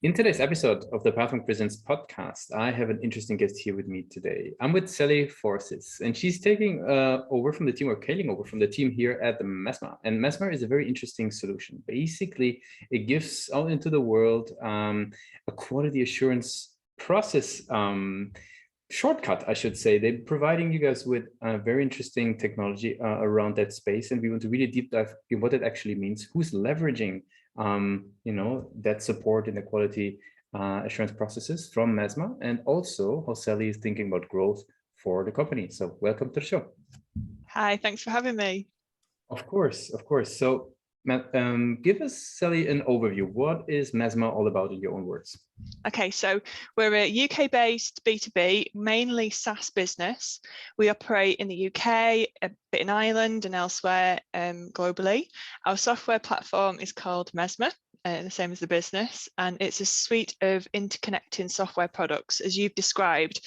In today's episode of the Pathmark Presents podcast, I have an interesting guest here with me today. I'm with Sally Forsyth, and she's taking over from the team, or scaling over from the team here at the Mesma. And Mesma is a very interesting solution. Basically, it gives out into the world a quality assurance process shortcut, I should say. They're providing you guys with a very interesting technology around that space, and we want to really deep dive in what it actually means, who's leveraging that support in the quality assurance processes from Mesma, and also how Sally is thinking about growth for the company. So welcome to the show. Hi, thanks for having me. Of course. So give us, Sally, an overview. What is Mesma all about in your own words? Okay, so we're a UK-based B2B, mainly SaaS business. We operate in the UK, a bit in Ireland and elsewhere globally. Our software platform is called Mesma, the same as the business, and it's a suite of interconnecting software products, as you've described.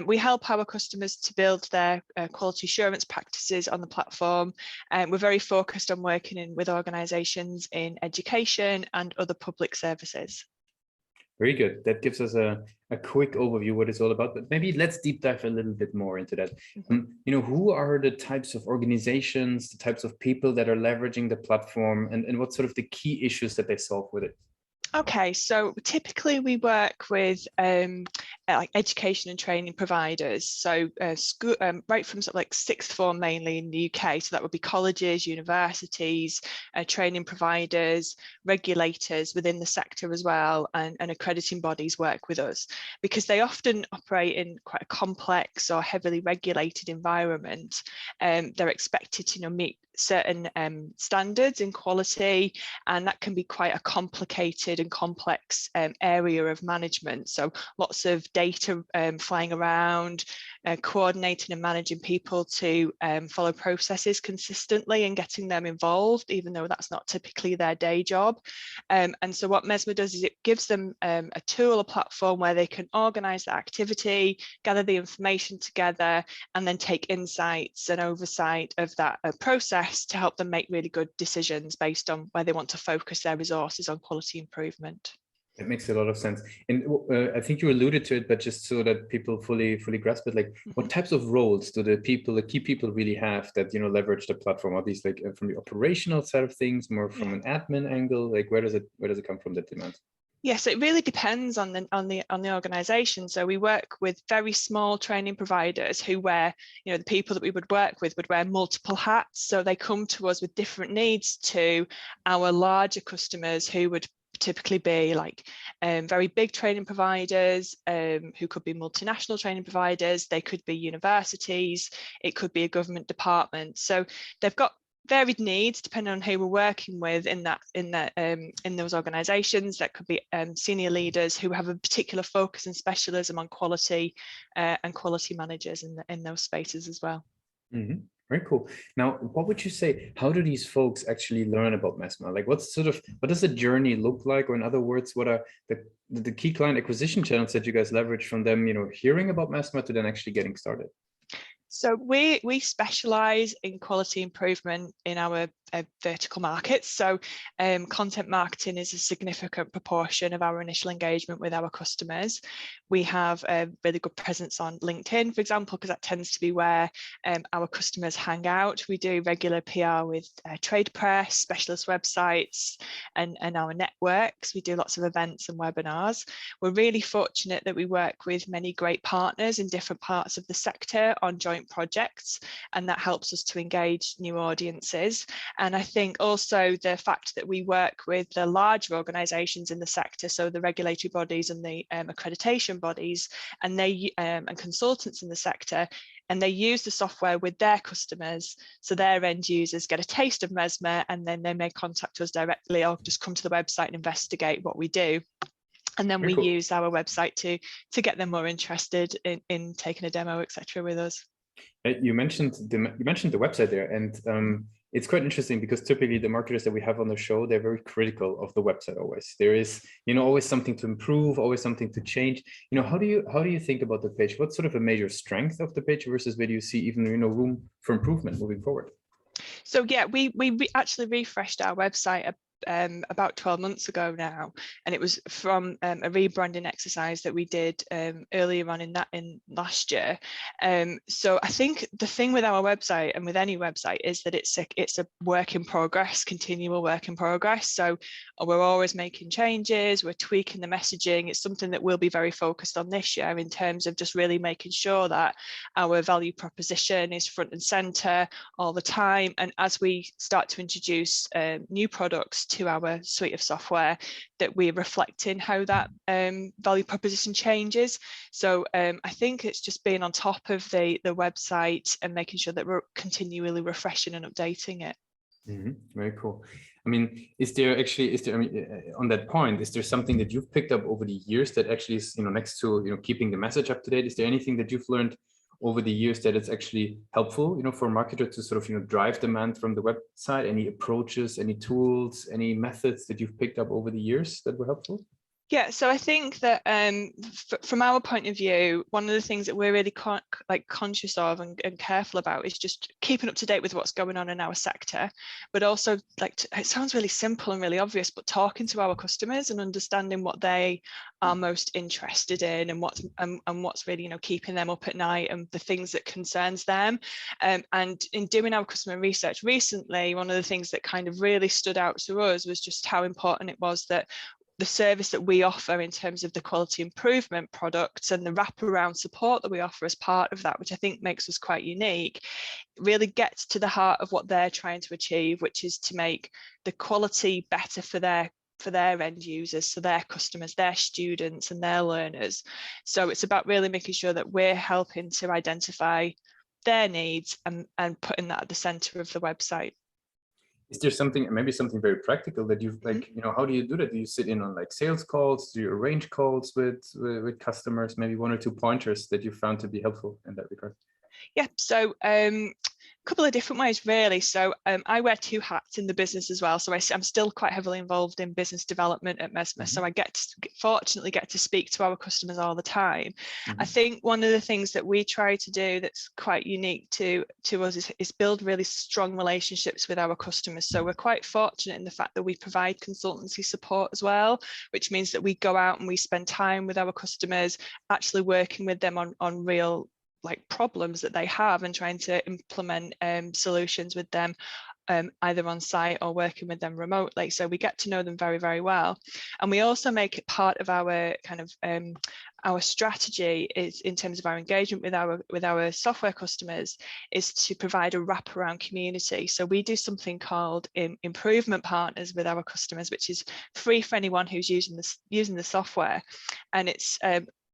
We help our customers to build their quality assurance practices on the platform, and we're very focused on working with organisations in education and other public services. Very good. That gives us a quick overview what it's all about, but maybe let's deep dive a little bit more into that. Who are the types of organizations, the types of people that are leveraging the platform, and what sort of the key issues that they solve with it? Okay, so typically we work with like education and training providers. So school, right from sort of like sixth form mainly in the UK. So that would be colleges, universities, training providers, regulators within the sector as well, and accrediting bodies work with us because they often operate in quite a complex or heavily regulated environment. They're expected to meet certain standards in quality, and that can be quite a complicated and complex area of management. So lots of data flying around, coordinating and managing people to follow processes consistently and getting them involved, even though that's not typically their day job. And so what Mesma does is it gives them a tool, a platform where they can organize that activity, gather the information together, and then take insights and oversight of that process to help them make really good decisions based on where they want to focus their resources on quality improvement. It makes a lot of sense. And I think you alluded to it, but just so that people fully grasp it, like what types of roles do the key people really have that, leverage the platform? Are these like from the operational side of things, more from an admin angle? Like where does it come from, that demand? Yes, it really depends on the organisation. So we work with very small training providers who wear, the people that we would work with would wear multiple hats. So they come to us with different needs to our larger customers, who would typically be like very big training providers, who could be multinational training providers. They could be universities. It could be a government department. So they've got varied needs depending on who we're working with in those organizations. That could be senior leaders who have a particular focus and specialism on quality, and quality managers in those spaces as well. Mm-hmm. Very cool. Now, what would you say, how do these folks actually learn about Mesma? Like what does the journey look like? Or in other words, what are the key client acquisition channels that you guys leverage from them, hearing about Mesma to then actually getting started? So we specialize in quality improvement in our vertical markets. So content marketing is a significant proportion of our initial engagement with our customers. We have a really good presence on LinkedIn, for example, because that tends to be where our customers hang out. We do regular PR with trade press, specialist websites, and our networks. We do lots of events and webinars. We're really fortunate that we work with many great partners in different parts of the sector on joint projects, and that helps us to engage new audiences. And I think also the fact that we work with the larger organisations in the sector, so the regulatory bodies and the accreditation bodies, and they and consultants in the sector, and they use the software with their customers, so their end users get a taste of Mesma, and then they may contact us directly or just come to the website and investigate what we do. And then we use our website to get them more interested in taking a demo, etc., with us. You mentioned the website there, and it's quite interesting because typically the marketers that we have on the show, they're very critical of the website always. There is, always something to improve, always something to change. How do you think about the page? What's sort of a major strength of the page versus where do you see even, room for improvement moving forward? So yeah, we actually refreshed our website about 12 months ago now, and it was from a rebranding exercise that we did earlier on in last year. So I think the thing with our website and with any website is that it's a work in progress, continual work in progress. So we're always making changes, we're tweaking the messaging. It's something that we'll be very focused on this year in terms of just really making sure that our value proposition is front and center all the time. And as we start to introduce new products to our suite of software, that we're reflecting how that value proposition changes. So I think it's just being on top of the website and making sure that we're continually refreshing and updating it. Very cool. I mean, on that point, is there something that you've picked up over the years that actually is, next to, keeping the message up to date? Is there anything that you've learned over the years that it's actually helpful, for a marketer to sort of, drive demand from the website? Any approaches, any tools, any methods that you've picked up over the years that were helpful? Yeah, so I think that from our point of view, one of the things that we're really conscious of and careful about is just keeping up to date with what's going on in our sector, but also it sounds really simple and really obvious, but talking to our customers and understanding what they are most interested in and what's really keeping them up at night and the things that concerns them. And in doing our customer research recently, one of the things that kind of really stood out to us was just how important it was that the service that we offer in terms of the quality improvement products and the wraparound support that we offer as part of that, which I think makes us quite unique, really gets to the heart of what they're trying to achieve, which is to make the quality better for their end users, so their customers, their students and their learners. So it's about really making sure that we're helping to identify their needs and putting that at the center of the website. Is there something very practical that you've how do you do that? Do you sit in on sales calls? Do you arrange calls with customers? Maybe one or two pointers that you found to be helpful in that regard? Yeah, so a couple of different ways really. So I wear two hats in the business as well. So I'm still quite heavily involved in business development at Mesma. So I fortunately get to speak to our customers all the time. I think one of the things that we try to do that's quite unique to us is build really strong relationships with our customers. So we're quite fortunate in the fact that we provide consultancy support as well, which means that we go out and we spend time with our customers, actually working with them on real problems that they have and trying to implement solutions with them, either on site or working with them remotely. So we get to know them very, very well. And we also make it part of our kind of our strategy is in terms of our engagement with our software customers is to provide a wraparound community. So we do something called improvement partners with our customers, which is free for anyone who's using the software. And it's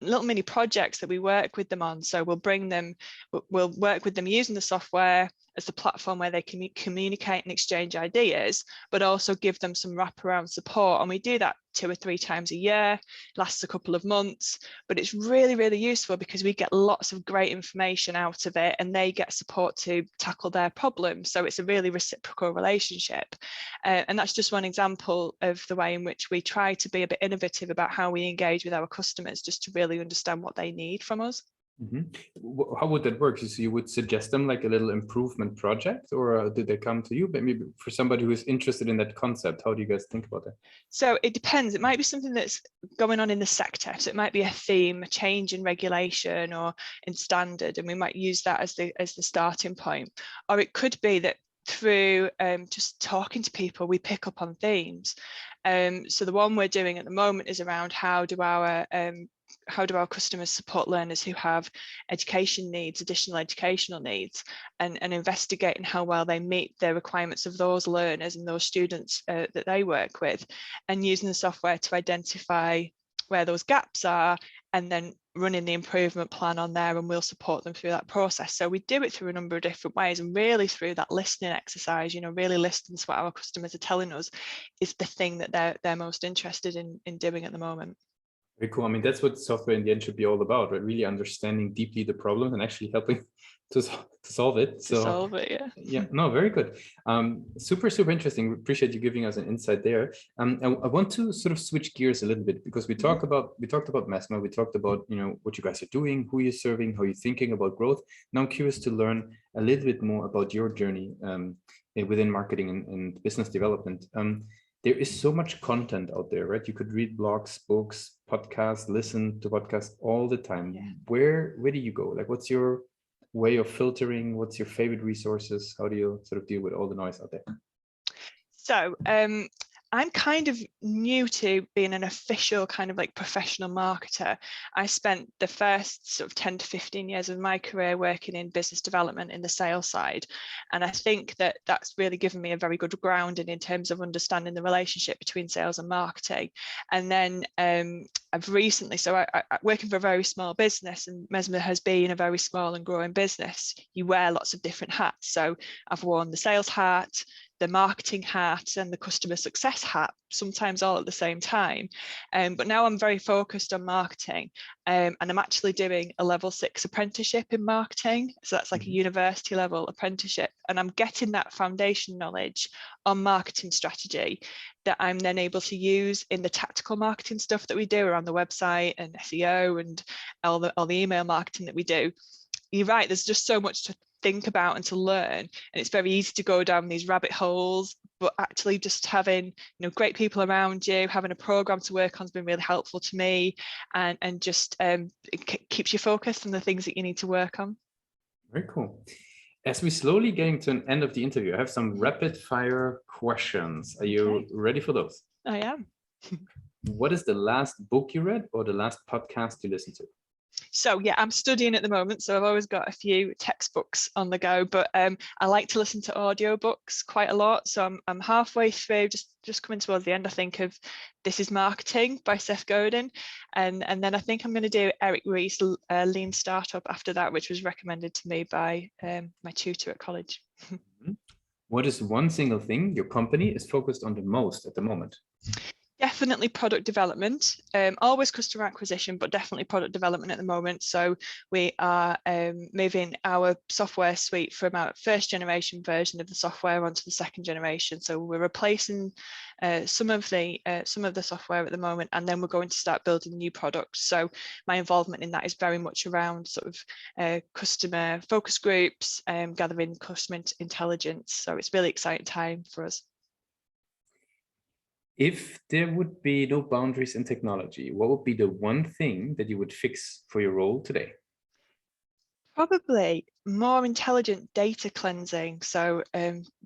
little mini projects that we work with them on. So we'll work with them using the software as the platform where they can communicate and exchange ideas, but also give them some wraparound support. And we do that 2 or 3 times a year, lasts a couple of months, but it's really, really useful because we get lots of great information out of it and they get support to tackle their problems. So it's a really reciprocal relationship. And that's just one example of the way in which we try to be a bit innovative about how we engage with our customers, just to really understand what they need from us. How would that work? So you would suggest them a little improvement project, or did they come to you? Maybe for somebody who is interested in that concept, how do you guys think about that? So it depends. It might be something that's going on in the sector. So it might be a theme, a change in regulation or in standard, and we might use that as the starting point. Or it could be that through just talking to people, we pick up on themes. So the one we're doing at the moment is around how do our customers support learners who have education needs, additional educational needs, and investigating how well they meet the requirements of those learners and those students that they work with, and using the software to identify where those gaps are and then running the improvement plan on there, and we'll support them through that process. So we do it through a number of different ways, and really through that listening exercise, really listening to what our customers are telling us is the thing that they're most interested in doing at the moment. Very cool. I mean, that's what software in the end should be all about, right? Really understanding deeply the problem and actually helping to solve it. Yeah. Yeah, no, very good. Super interesting. Appreciate you giving us an insight there. I want to sort of switch gears a little bit because we talked about Mesma, we talked about what you guys are doing, who you're serving, how you're thinking about growth. Now I'm curious to learn a little bit more about your journey within marketing and business development. there is so much content out there, right? You could read blogs, books, podcasts, listen to podcasts all the time. Yeah. Where do you go? Like, what's your way of filtering? What's your favorite resources? How do you sort of deal with all the noise out there? So I'm kind of new to being an official kind of like professional marketer. I spent the first sort of 10 to 15 years of my career working in business development in the sales side. And I think that that's really given me a very good grounding in terms of understanding the relationship between sales and marketing. And then I've recently, so I working for a very small business, and Mesma has been a very small and growing business. You wear lots of different hats. So I've worn the sales hat, the marketing hat, and the customer success hat, sometimes all at the same time. But now I'm very focused on marketing, and I'm actually doing a level 6 apprenticeship in marketing. So that's like a university level apprenticeship, and I'm getting that foundation knowledge on marketing strategy that I'm then able to use in the tactical marketing stuff that we do around the website and SEO and all the email marketing that we do. You're right, there's just so much to think about and to learn, and it's very easy to go down these rabbit holes, but actually just having great people around you, having a program to work on has been really helpful to me, and just it keeps you focused on the things that you need to work on. Very cool. As we slowly getting to an end of the interview, I have some rapid fire questions. Are you ready for those? I am. What is the last book you read or the last podcast you listened to? So yeah, I'm studying at the moment, so I've always got a few textbooks on the go, but I like to listen to audiobooks quite a lot. So I'm halfway through, just coming towards the end, I think, of This Is Marketing by Seth Godin, and then I think I'm going to do Eric Ries's Lean Startup after that, which was recommended to me by my tutor at college. What is one single thing your company is focused on the most at the moment? Definitely product development, always customer acquisition, but definitely product development at the moment. So we are moving our software suite from our first generation version of the software onto the second generation. So we're replacing some of the software at the moment, and then we're going to start building new products. So my involvement in that is very much around sort of customer focus groups, gathering customer intelligence. So it's a really exciting time for us. If there would be no boundaries in technology, what would be the one thing that you would fix for your role today? Probably more intelligent data cleansing. So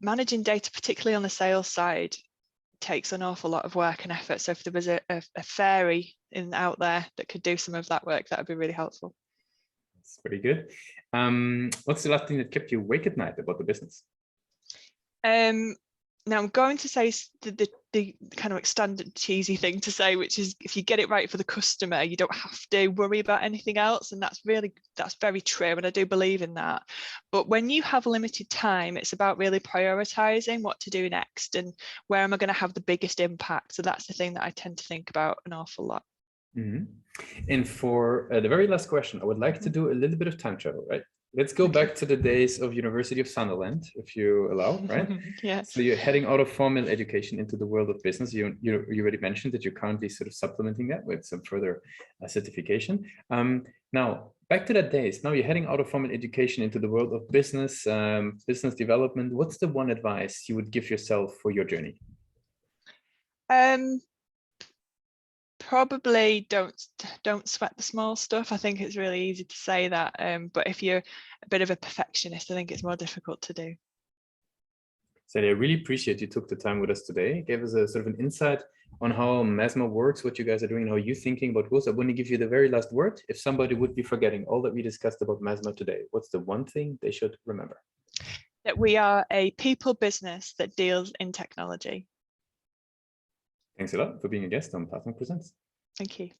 managing data, particularly on the sales side, takes an awful lot of work and effort. So if there was a fairy out there that could do some of that work, that would be really helpful. That's pretty good. What's the last thing that kept you awake at night about the business? Now I'm going to say the kind of like standard cheesy thing to say, which is if you get it right for the customer, you don't have to worry about anything else. And that's very true. And I do believe in that. But when you have limited time, it's about really prioritizing what to do next and where am I going to have the biggest impact. So that's the thing that I tend to think about an awful lot. And for the very last question, I would like to do a little bit of time travel, right? Let's go back to the days of University of Sunderland, if you allow, right? Yeah. So you're heading out of formal education into the world of business. You already mentioned that you're currently sort of supplementing that with some further certification. Now, back to that days. Now you're heading out of formal education into the world of business, business development. What's the one advice you would give yourself for your journey? Probably don't sweat the small stuff. I think it's really easy to say that, but if you're a bit of a perfectionist, I think it's more difficult to do. Sally, I really appreciate you took the time with us today. Gave us a sort of an insight on how Mesma works, what you guys are doing, how you're thinking about goals. I want to give you the very last word. If somebody would be forgetting all that we discussed about Mesma today, what's the one thing they should remember? That we are a people business that deals in technology. Thanks a lot for being a guest on Pathmark Presents. Thank you.